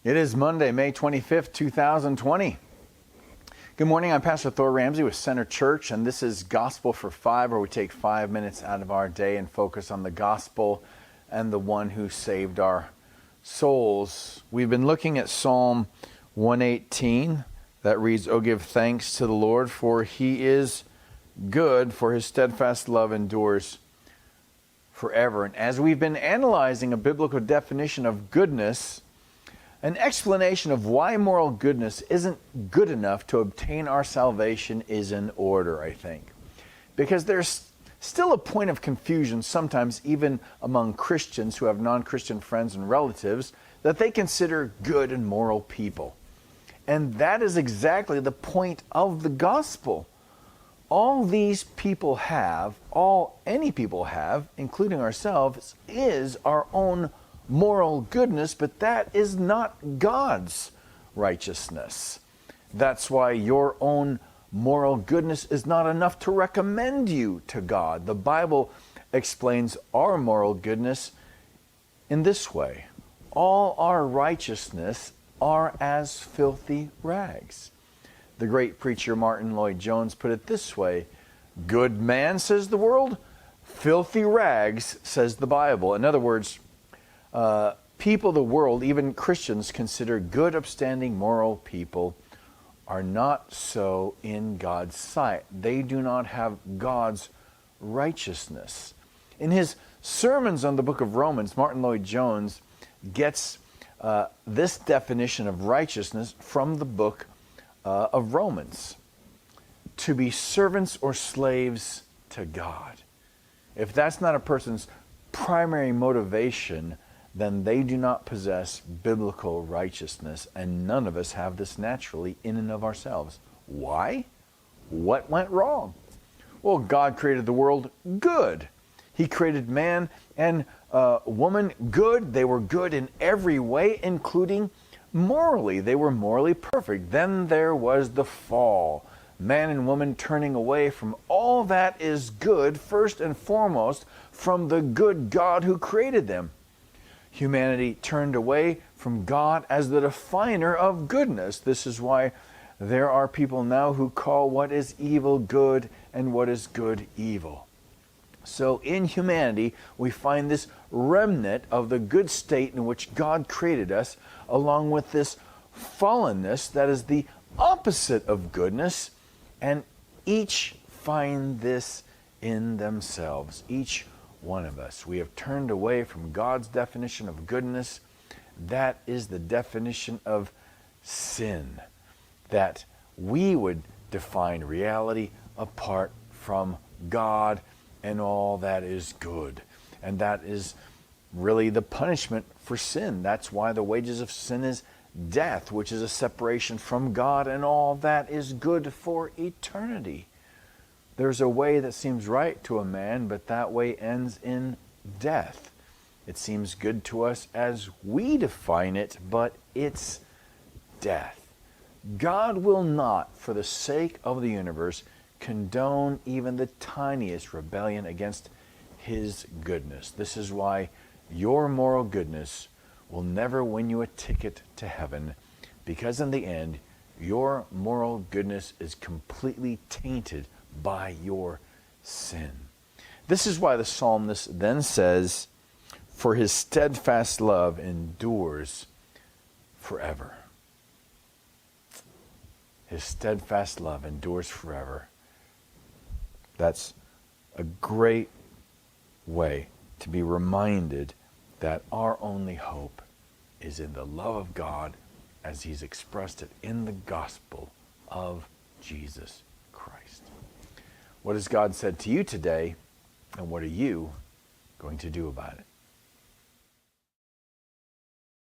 It is Monday, May 25th, 2020. Good morning, I'm Pastor Thor Ramsey with Center Church, and this is Gospel for Five, where we take 5 minutes out of our day and focus on the gospel and the one who saved our souls. We've been looking at Psalm 118 that reads, "Oh, give thanks to the Lord, for he is good, for his steadfast love endures forever." And as we've been analyzing a biblical definition of goodness, an explanation of why moral goodness isn't good enough to obtain our salvation is in order, I think. Because there's still a point of confusion sometimes even among Christians who have non-Christian friends and relatives that they consider good and moral people. And that is exactly the point of the gospel. All these people have, all any people have, including ourselves, is our own moral goodness, but that is not God's righteousness. That's why your own moral goodness is not enough to recommend you to God. The Bible explains our moral goodness in this way: all our righteousness are as filthy rags. The great preacher Martin Lloyd-Jones put it this way: good man, says the world; filthy rags, says the Bible. In other words, people of the world, even Christians, consider good, upstanding, moral people are not so in God's sight. They do not have God's righteousness. In his sermons on the book of Romans, Martin Lloyd-Jones gets this definition of righteousness from the book of Romans: to be servants or slaves to God. If that's not a person's primary motivation, then they do not possess biblical righteousness, and none of us have this naturally in and of ourselves. Why? What went wrong? Well, God created the world good. He created man and woman good. They were good in every way, including morally. They were morally perfect. Then there was the fall. Man and woman turning away from all that is good, first and foremost from the good God who created them. Humanity turned away from God as the definer of goodness. This is why there are people now who call what is evil good and what is good evil. So in humanity, we find this remnant of the good state in which God created us, along with this fallenness that is the opposite of goodness, and each find this in themselves. Each one of us. We have turned away from God's definition of goodness. That is the definition of sin. That we would define reality apart from God and all that is good. And that is really the punishment for sin. That's why the wages of sin is death, which is a separation from God and all that is good for eternity. There's a way that seems right to a man, but that way ends in death. It seems good to us as we define it, but it's death. God will not, for the sake of the universe, condone even the tiniest rebellion against his goodness. This is why your moral goodness will never win you a ticket to heaven, because in the end, your moral goodness is completely tainted by your sin. This is why the psalmist then says, "For his steadfast love endures forever." His steadfast love endures forever. That's a great way to be reminded that our only hope is in the love of God as he's expressed it in the gospel of Jesus Christ. What has God said to you today, and what are you going to do about it?